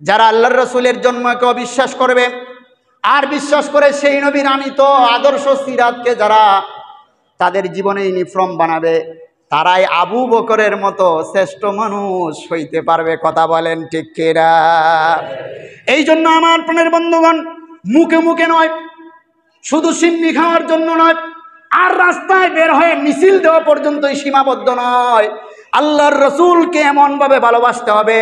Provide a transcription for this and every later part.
যারা আল্লাহর রাসূলের জন্মকে অবিশ্বাস করবে আর বিশ্বাস করে সেই নবীর আমিত আদর্শ সিরাতকে যারা তাদের জীবনে ইউনিফর্ম বানাবে, তারাই আবু বকরের মতো শ্রেষ্ঠ মানুষ হইতে পারবে। কথা বলেন ঠিক কিনা? এই জন্য আমার প্রাণের বন্ধুগণ, মুখে মুখে নয়, শুধু সিন্নি খাওয়ার জন্য নয়, আর রাস্তায় বের হয়ে মিছিল দেওয়া পর্যন্তই সীমাবদ্ধ নয়। আল্লাহর রসুলকে এমনভাবে ভালোবাসতে হবে,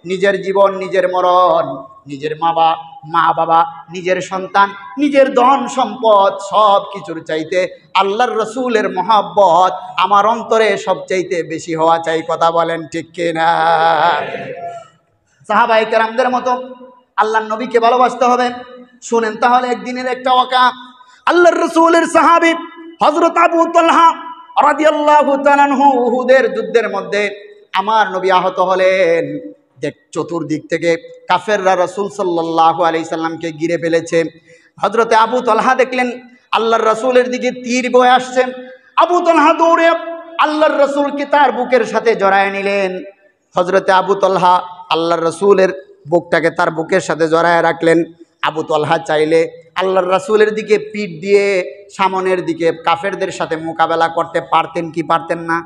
নিজের জীবন, নিজের মরণ, নিজের মা বাবা, নিজের সন্তান, নিজের ধন সম্পদ সব কিছুর চাইতে আল্লাহর রসুলের মহব্বত আমার অন্তরে সবচাইতে বেশি হওয়া চাই। কথা বলেন ঠিক কিনা? সাহাবায়ে কেরামদের মতো আল্লাহর নবীকে ভালোবাসতে হবে। শুনেন তাহলে একদিনের একটা ওয়াকা। আল্লাহর রসুলের সাহাবী হযরত আবু তালহা রাদিয়াল্লাহু তাআলা আনহু উহুদের যুদ্ধের মধ্যে আমার নবী আহত হলেন। চতুর্দিক থেকে কাফেররা রাসূল সাল্লাল্লাহু আলাইহি সাল্লামকে ঘিরে ফেলেছে। হযরতে আবু তালহা দেখলেন আল্লাহর রাসূলের দিকে তীর বয়ে আসছে। আবু তালহা দৌড়ে আল্লাহর রাসূলকে তার বুকের সাথে জড়ায় নিলেন। হযরতে আবু তালহা আল্লাহর রাসূলের বুকটাকে তার বুকের সাথে জড়ায় রাখলেন। আবু তালহা চাইলে আল্লাহর রাসূলের দিকে পিঠ দিয়ে সামনের দিকে কাফেরদের সাথে মোকাবেলা করতে পারতেন কি পারতেন না?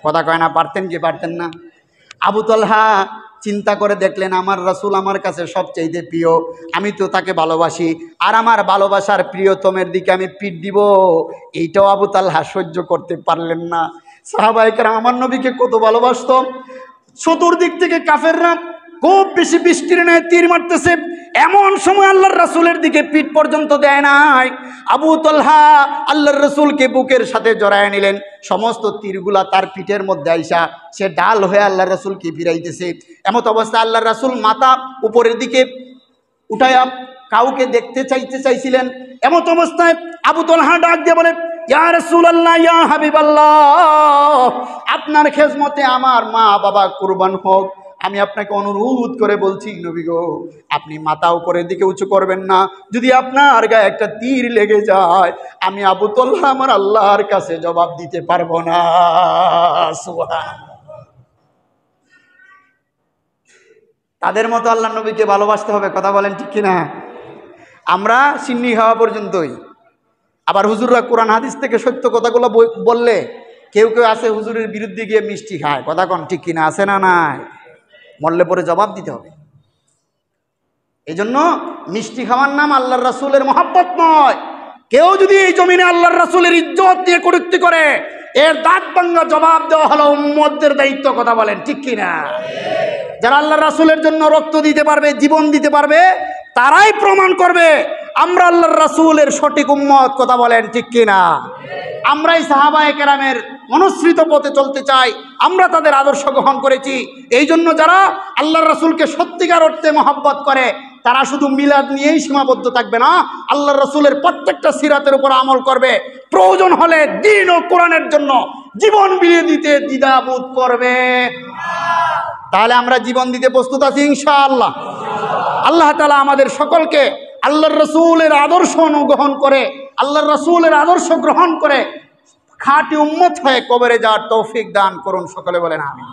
কথা কয় না, পারতেন কি পারতেন না? আবু তালহা চিন্তা করে দেখলেন আমার রাসূল আমার কাছে সবচেয়ে প্রিয়, আমি তো তাকে ভালোবাসি, আর আমার ভালোবাসার প্রিয়তমের দিকে আমি পিঠ দিব, এইটাও আবু তালহা সহ্য করতে পারলেন না। সাহাবায়ে কেরাম আমার নবীকে কত ভালোবাসত। চতুর্দিক থেকে কাফেররা খুব বেশি বৃষ্টির ন্যায় তীর মারতেছে, এমন সময় আল্লাহর রাসূলের দিকে পিঠ পর্যন্ত দেয় নাই। আবু তালহা আল্লাহর রাসূলকে বুকের সাথে জড়ায় নিলেন। সমস্ত তীরগুলা তার পিঠের মধ্যে আইসা সে ডাল হয়ে আল্লাহর রাসূলকে ফিরাইতেছে। এমত অবস্থা আল্লাহর রাসূল মাথা উপরের দিকে উঠায়া কাউকে দেখতে চাইছিলেন। এমত অবস্থায় আবু তালহা ডাক দিয়ে বলে, ইয়া রাসূলুল্লাহ, ইয়া হাবিবাল্লাহ, আপনার খেজমতে আমার মা বাবা কুরবান হোক, আমি আপনাকে অনুরোধ করে বলছি নবী গো, আপনি মাথা উপরের দিকে উঁচু করবেন না। যদি আপনার গায়ে একটা তীর লেগে যায়, আমি আবু তালহা আমার আল্লাহর কাছে জবাব দিতে পারবো না। সুবহানাল্লাহ। তাদের মতো আল্লাহ নবীকে ভালোবাসতে হবে। কথা বলেন ঠিক কিনা? আমরা সিন্নি খাওয়া পর্যন্তই। আবার হুজুররা কোরআন হাদিস থেকে সত্য কথাগুলো বললে কেউ কেউ আছে হুজুরের বিরুদ্ধে গিয়ে মিষ্টি খায়। কথা কন ঠিক কিনা? আছে না নাই? মরলে পরে জবাব দিতে হবে। এই জন্য মিষ্টি খাওয়ার নাম আল্লাহর রাসূলের মহব্বত নয়। কেউ যদি এই জমিনে আল্লাহর রাসূলের ইজ্জত দিয়ে কটূক্তি করে, এর দাঁত ভাঙা জবাব দেওয়া হলো উম্মতের দায়িত্ব। কথা বলেন ঠিক কিনা? যারা আল্লাহর রাসূলের জন্য রক্ত দিতে পারবে, জীবন দিতে পারবে, তারাই প্রমাণ করবে আমরা আল্লাহর রাসূলের সঠিক উম্মত। কথা বলেন ঠিক কিনা? আমরাই সাহাবায়ে কেরামের অনুসৃত পথে চলতে চাই, আমরা তাদের আদর্শ গ্রহণ করেছি। এই জন্য যারা আল্লাহর রাসূলকে সত্যিকার অর্থে মহব্বত করে, তারা শুধু মিলাদ নিয়েই সীমাবদ্ধ থাকবে না, আল্লাহর রাসূলের প্রত্যেকটা সিরাতের উপর আমল করবে। প্রয়োজন হলে দ্বীন ও কোরআনের জন্য জীবন বিলিয়ে দিতে দ্বিধাবোধ করবে। তাহলে আমরা জীবন দিতে প্রস্তুত আছি ইনশাআল্লাহ। আল্লাহ তাআলা আমাদের সকলকে আল্লাহর রাসূলের আদর্শ অনুগ্রহণ করে, আল্লাহর রাসূলের আদর্শ গ্রহণ করে খাঁটি উম্মত হয়ে কবরে যাওয়ার তৌফিক দান করুন। সকলে বলেন আমিন।